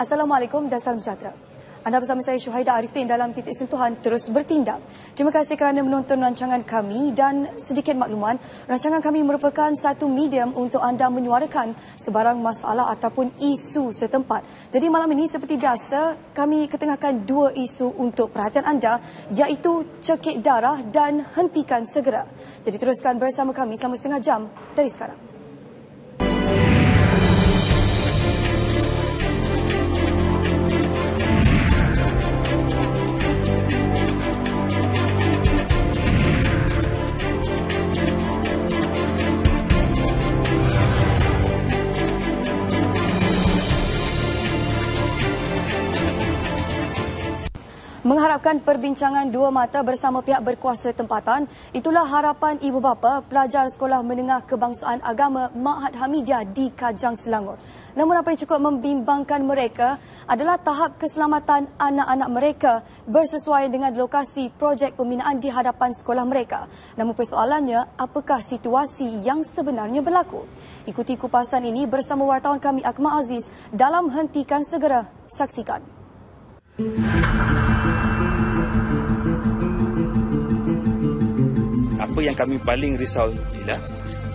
Assalamualaikum dan salam sejahtera. Anda bersama saya Syuhaidah Arifin dalam Titik Sentuhan Terus Bertindak. Terima kasih kerana menonton rancangan kami dan sedikit makluman, rancangan kami merupakan satu medium untuk anda menyuarakan sebarang masalah ataupun isu setempat. Jadi malam ini seperti biasa, kami ketengahkan dua isu untuk perhatian anda, iaitu cekik darah dan hentikan segera. Jadi teruskan bersama kami selama setengah jam dari sekarang. Mengharapkan perbincangan dua mata bersama pihak berkuasa tempatan, itulah harapan ibu bapa pelajar Sekolah Menengah Kebangsaan Agama Ma'had Hamidiah di Kajang, Selangor. Namun apa yang cukup membimbangkan mereka adalah tahap keselamatan anak-anak mereka bersesuaian dengan lokasi projek pembinaan di hadapan sekolah mereka. Namun persoalannya, apakah situasi yang sebenarnya berlaku? Ikuti kupasan ini bersama wartawan kami Akmal Aziz dalam Hentikan Segera. Saksikan. Apa yang kami paling risau ialah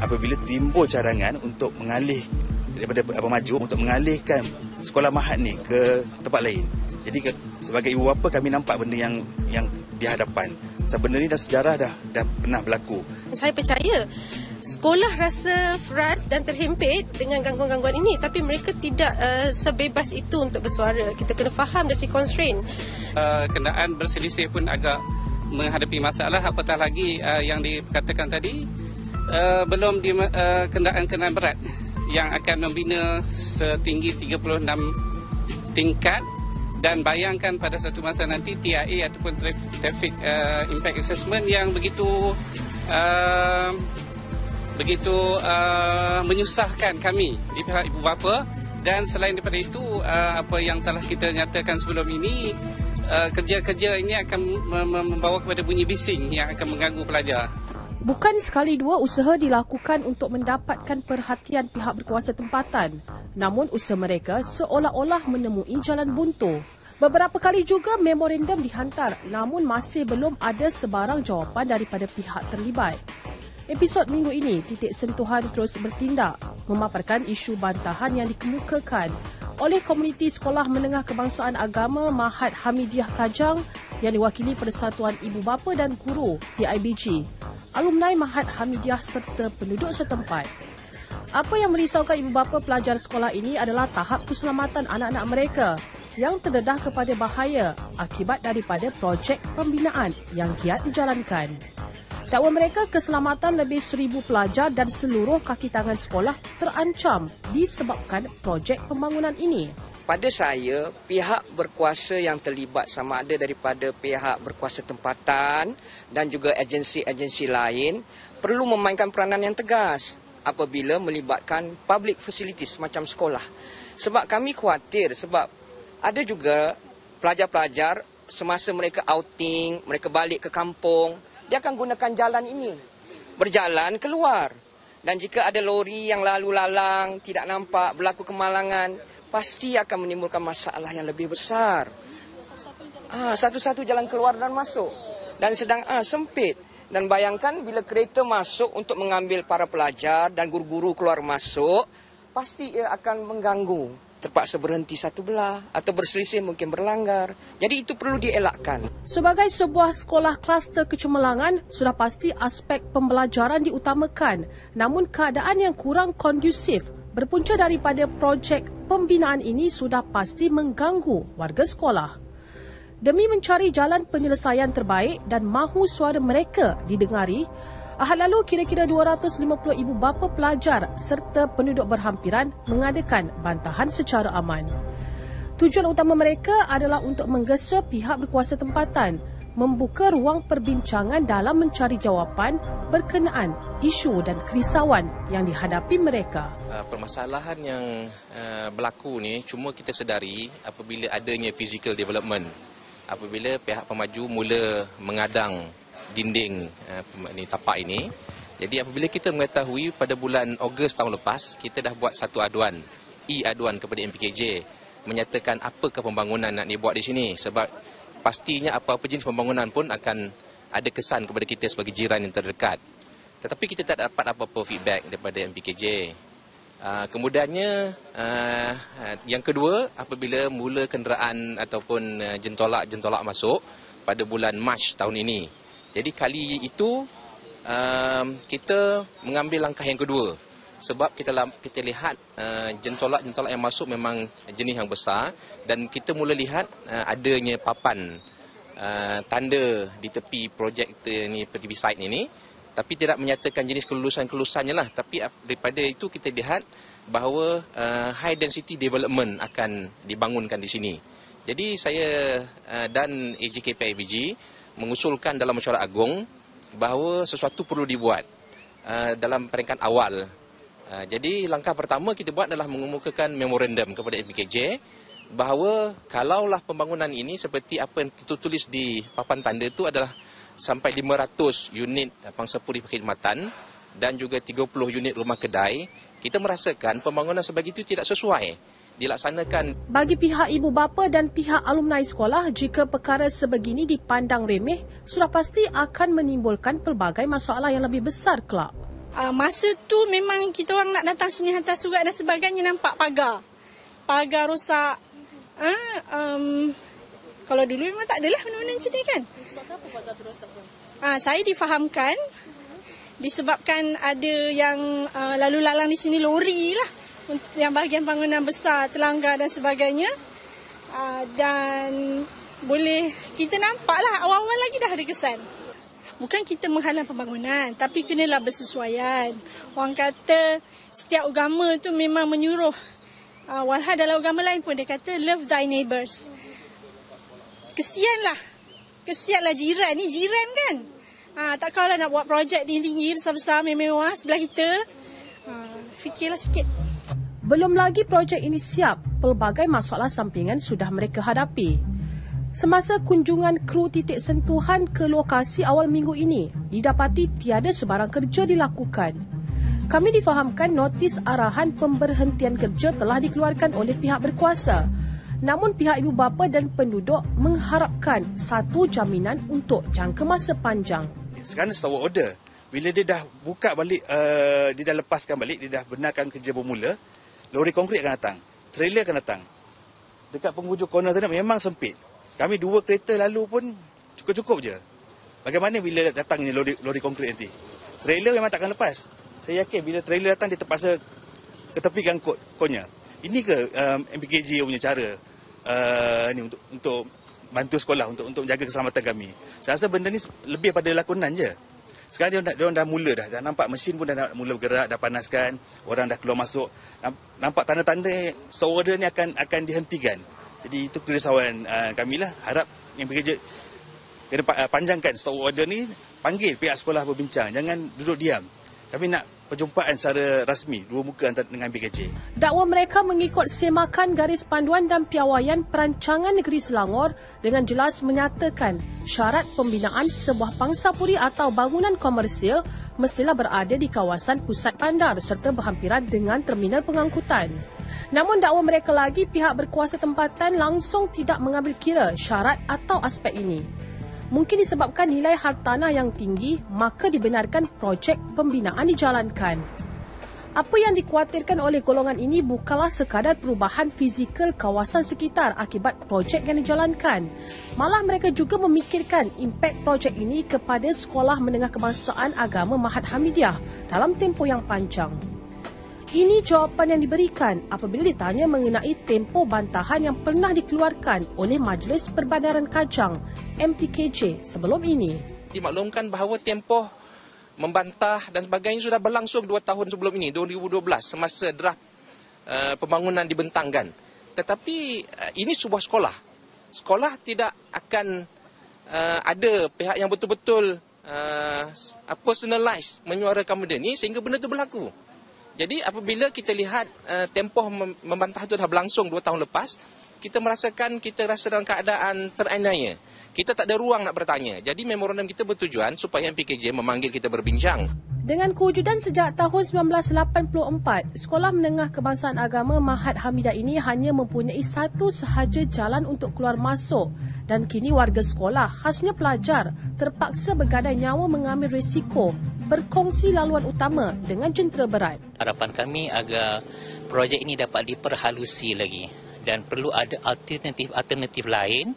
apabila timbul cadangan untuk mengalih daripada maju untuk mengalihkan sekolah Ma'had ni ke tempat lain. Jadi sebagai ibu bapa kami nampak benda yang di hadapan. Benda ni dah sejarah dah pernah berlaku. Saya percaya sekolah rasa frust dan terhimpit dengan gangguan-gangguan ini, tapi mereka tidak sebebas itu untuk bersuara. Kita kena faham dari si constraint. Kenderaan berselisih pun agak menghadapi masalah, apatah lagi yang dikatakan tadi belum di kenderaan-kenderaan berat yang akan membina setinggi 36 tingkat, dan bayangkan pada satu masa nanti TIA ataupun Traffic Impact Assessment yang begitu menyusahkan kami di pihak ibu bapa. Dan selain daripada itu, apa yang telah kita nyatakan sebelum ini, kerja-kerja ini akan membawa kepada bunyi bising yang akan mengganggu pelajar. Bukan sekali dua usaha dilakukan untuk mendapatkan perhatian pihak berkuasa tempatan. Namun usaha mereka seolah-olah menemui jalan buntu. Beberapa kali juga memorandum dihantar, namun masih belum ada sebarang jawapan daripada pihak terlibat. Episod minggu ini, Titik Sentuhan Terus Bertindak, memaparkan isu bantahan yang dikemukakan oleh Komuniti Sekolah Menengah Kebangsaan Agama Ma'had Hamidiah Kajang yang diwakili Persatuan Ibu Bapa dan Guru PIBG, alumni Ma'had Hamidiah serta penduduk setempat. Apa yang merisaukan ibu bapa pelajar sekolah ini adalah tahap keselamatan anak-anak mereka yang terdedah kepada bahaya akibat daripada projek pembinaan yang giat dijalankan. Dakwa mereka keselamatan lebih 1,000 pelajar dan seluruh kaki tangan sekolah terancam disebabkan projek pembangunan ini. Pada saya, pihak berkuasa yang terlibat sama ada daripada pihak berkuasa tempatan dan juga agensi-agensi lain perlu memainkan peranan yang tegas apabila melibatkan public facilities macam sekolah. Sebab kami khawatir, sebab ada juga pelajar-pelajar semasa mereka outing, mereka balik ke kampung, dia akan gunakan jalan ini, berjalan keluar. Dan jika ada lori yang lalu lalang, tidak nampak, berlaku kemalangan, pasti akan menimbulkan masalah yang lebih besar. Satu-satu jalan keluar dan masuk. Dan sedang sempit. Dan bayangkan bila kereta masuk untuk mengambil para pelajar dan guru-guru keluar masuk, pasti ia akan mengganggu. Terpaksa berhenti satu belah atau berselisih mungkin berlanggar. Jadi itu perlu dielakkan. Sebagai sebuah sekolah kluster kecemerlangan, sudah pasti aspek pembelajaran diutamakan. Namun keadaan yang kurang kondusif berpunca daripada projek pembinaan ini sudah pasti mengganggu warga sekolah. Demi mencari jalan penyelesaian terbaik dan mahu suara mereka didengari, Ahad lalu kira-kira 250 ibu bapa pelajar serta penduduk berhampiran mengadakan bantahan secara aman. Tujuan utama mereka adalah untuk menggesa pihak berkuasa tempatan, membuka ruang perbincangan dalam mencari jawapan berkenaan isu dan kerisauan yang dihadapi mereka. Permasalahan yang berlaku ni cuma kita sedari apabila adanya physical development. Apabila pihak pemaju mula mengadang dinding tapak ini. Jadi apabila kita mengetahui pada bulan Ogos tahun lepas, kita dah buat satu aduan, e-aduan kepada MPKJ menyatakan apakah pembangunan nak dibuat di sini, sebab pastinya apa-apa jenis pembangunan pun akan ada kesan kepada kita sebagai jiran yang terdekat. Tetapi kita tak dapat apa-apa feedback daripada MPKJ. Kemudiannya, yang kedua, apabila mula kenderaan ataupun jentolak masuk pada bulan Mac tahun ini. Jadi kali itu kita mengambil langkah yang kedua. Sebab kita lihat jentolak yang masuk memang jenis yang besar dan kita mula lihat adanya papan tanda di tepi projek ni, tepi site ini, tapi tidak menyatakan jenis kelulusannya lah. Tapi daripada itu kita lihat bahawa high density development akan dibangunkan di sini. Jadi saya dan AJKPIBG mengusulkan dalam mesyuarat agung bahawa sesuatu perlu dibuat dalam peringkat awal. Jadi langkah pertama kita buat adalah mengemukakan memorandum kepada MPKJ bahawa kalaulah pembangunan ini seperti apa yang tertulis di papan tanda itu adalah sampai 500 unit pangsapuri perkhidmatan dan juga 30 unit rumah kedai, kita merasakan pembangunan sebegitu tidak sesuai dilaksanakan. Bagi pihak ibu bapa dan pihak alumni sekolah, jika perkara sebegini dipandang remeh, sudah pasti akan menimbulkan pelbagai masalah yang lebih besar kelak. Masa tu memang kita orang nak datang sini hantar surat dan sebagainya, nampak pagar rosak. Kalau dulu memang tak adalah benda-benda macam ni kan. Sebab apa pagar tu rosak? Saya difahamkan disebabkan ada yang lalu lalang di sini lori lah, yang bahagian bangunan besar terlanggar dan sebagainya. Dan boleh kita nampak lah awal-awal lagi dah ada kesan. Bukan kita menghalang pembangunan, tapi kenalah bersesuaian. Orang kata setiap agama tu memang menyuruh. Walhal dalam agama lain pun dia kata love thy neighbours. Kesianlah jiran ni, jiran kan. Tak kau lah nak buat projek tinggi-tinggi, besar-besar, mewah sebelah kita. Fikirlah sikit. Belum lagi projek ini siap, pelbagai masalah sampingan sudah mereka hadapi. Semasa kunjungan kru titik sentuhan ke lokasi awal minggu ini, didapati tiada sebarang kerja dilakukan. Kami difahamkan notis arahan pemberhentian kerja telah dikeluarkan oleh pihak berkuasa. Namun pihak ibu bapa dan penduduk mengharapkan satu jaminan untuk jangka masa panjang. Sekarang stop order. Bila dia dah buka balik, dia dah lepaskan balik, dia dah benarkan kerja bermula, lori konkrit akan datang, trailer akan datang. Dekat penghujung corner sana memang sempit. Kami 2 kereta lalu pun cukup-cukup je. Bagaimana bila datangnya lori konkrit nanti? Trailer memang takkan lepas. Saya yakin bila trailer datang dia terpaksa ketepikan konnya. Ini ke MPKJ punya cara ni untuk bantu sekolah, untuk menjaga keselamatan kami? Saya rasa benda ni lebih pada lakonan je. Sekarang dia dah mula dah nampak mesin pun dah mula bergerak, dah panaskan, orang dah keluar masuk. Nampak tanda-tanda stop order ni akan dihentikan. Jadi itu kerisauan kami lah. Harap MPKJ kena panjangkan stop order ni, panggil pihak sekolah berbincang, jangan duduk diam. Kami nak perjumpaan secara rasmi, 2 muka antara dengan MPKJ. Dakwa mereka mengikut semakan garis panduan dan piawaian Perancangan Negeri Selangor dengan jelas menyatakan syarat pembinaan sebuah pangsapuri atau bangunan komersial mestilah berada di kawasan pusat bandar serta berhampiran dengan terminal pengangkutan. Namun dakwa mereka lagi pihak berkuasa tempatan langsung tidak mengambil kira syarat atau aspek ini. Mungkin disebabkan nilai hartanah yang tinggi, maka dibenarkan projek pembinaan dijalankan. Apa yang dikhawatirkan oleh golongan ini bukanlah sekadar perubahan fizikal kawasan sekitar akibat projek yang dijalankan. Malah mereka juga memikirkan impak projek ini kepada Sekolah Menengah Kebangsaan Agama Mahat Hamidiyah dalam tempoh yang panjang. Ini jawapan yang diberikan apabila ditanya mengenai tempoh bantahan yang pernah dikeluarkan oleh Majlis Perbandaran Kajang MPKJ sebelum ini. Dimaklumkan bahawa tempoh membantah dan sebagainya sudah berlangsung 2 tahun sebelum ini, 2012, semasa draft pembangunan dibentangkan. Tetapi ini sebuah sekolah. Sekolah tidak akan ada pihak yang betul-betul personalize menyuarakan benda ini sehingga benda itu berlaku. Jadi apabila kita lihat tempoh membantah itu dah berlangsung 2 tahun lepas, kita merasakan kita rasa dalam keadaan teraniaya. Kita tak ada ruang nak bertanya. Jadi memorandum kita bertujuan supaya MPKJ memanggil kita berbincang. Dengan kewujudan sejak tahun 1984, Sekolah Menengah Kebangsaan Agama Mahat Hamidah ini hanya mempunyai satu sahaja jalan untuk keluar masuk dan kini warga sekolah, khasnya pelajar, terpaksa bergadai nyawa mengambil risiko berkongsi laluan utama dengan jentera berat. Harapan kami agar projek ini dapat diperhalusi lagi dan perlu ada alternatif lain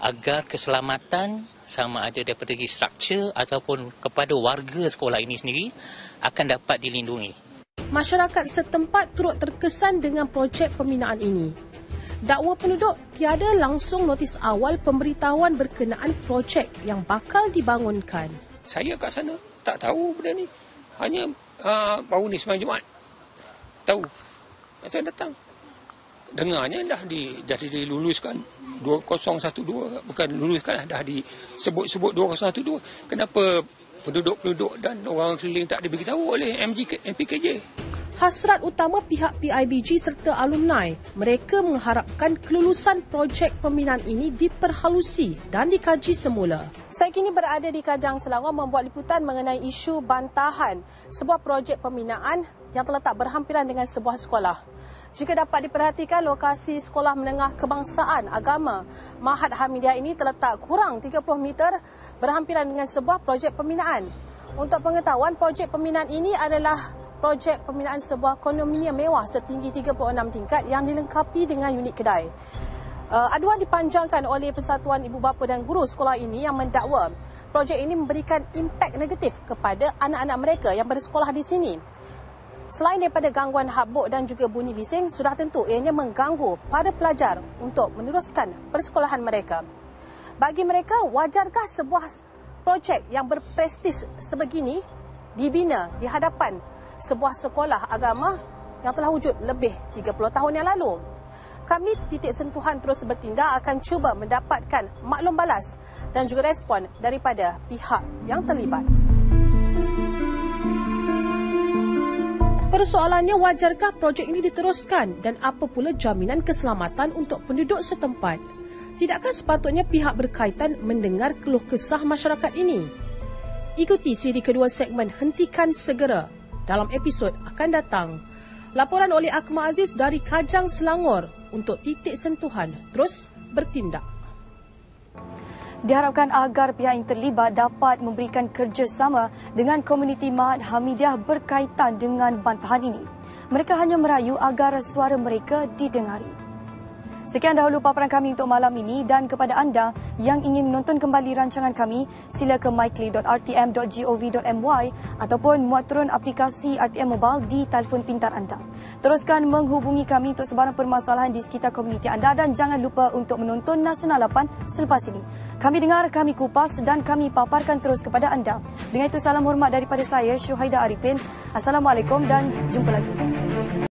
agar keselamatan sama ada daripada segi struktur ataupun kepada warga sekolah ini sendiri akan dapat dilindungi. Masyarakat setempat turut terkesan dengan projek pembinaan ini. Dakwa penduduk tiada langsung notis awal pemberitahuan berkenaan projek yang bakal dibangunkan. Saya kat sana tak tahu benda ni. Hanya baru ni semalam Jumaat tahu. Saya datang. Dengarnya dah diluluskan 2012, bukan luluskan, dah disebut 2012. Kenapa penduduk-penduduk dan orang keliling tak diberitahu oleh MPKJ? Hasrat utama pihak PIBG serta alumni, mereka mengharapkan kelulusan projek pembinaan ini diperhalusi dan dikaji semula. Saya kini berada di Kajang Selangor membuat liputan mengenai isu bantahan sebuah projek pembinaan yang terletak berhampiran dengan sebuah sekolah. Jika dapat diperhatikan, lokasi Sekolah Menengah Kebangsaan Agama Mahat Hamidah ini terletak kurang 30 meter berhampiran dengan sebuah projek pembinaan. Untuk pengetahuan, projek pembinaan ini adalah projek pembinaan sebuah kondominium mewah setinggi 36 tingkat yang dilengkapi dengan unit kedai. Aduan dipanjangkan oleh Persatuan Ibu Bapa dan Guru sekolah ini yang mendakwa projek ini memberikan impak negatif kepada anak-anak mereka yang bersekolah di sini. Selain daripada gangguan habuk dan juga bunyi bising, sudah tentu ianya mengganggu pada pelajar untuk meneruskan persekolahan mereka. Bagi mereka, wajarkah sebuah projek yang berprestij sebegini dibina di hadapan sebuah sekolah agama yang telah wujud lebih 30 tahun yang lalu? Kami Titik Sentuhan terus bertindak akan cuba mendapatkan maklum balas dan juga respon daripada pihak yang terlibat. Persoalannya, wajarkah projek ini diteruskan dan apa pula jaminan keselamatan untuk penduduk setempat? Tidakkah sepatutnya pihak berkaitan mendengar keluh kesah masyarakat ini? Ikuti siri kedua segmen Hentikan Segera dalam episod akan datang. Laporan oleh Akmal Aziz dari Kajang Selangor untuk Titik Sentuhan terus bertindak. Diharapkan agar pihak yang terlibat dapat memberikan kerjasama dengan komuniti Mahat Hamidah berkaitan dengan bantahan ini. Mereka hanya merayu agar suara mereka didengari. Sekian dahulu paparan kami untuk malam ini dan kepada anda yang ingin menonton kembali rancangan kami, sila ke myclip.rtm.gov.my ataupun muat turun aplikasi RTM Mobile di telefon pintar anda. Teruskan menghubungi kami untuk sebarang permasalahan di sekitar komuniti anda dan jangan lupa untuk menonton Nasional 8 selepas ini. Kami dengar, kami kupas dan kami paparkan terus kepada anda. Dengan itu, salam hormat daripada saya, Syuhaida Arifin. Assalamualaikum dan jumpa lagi.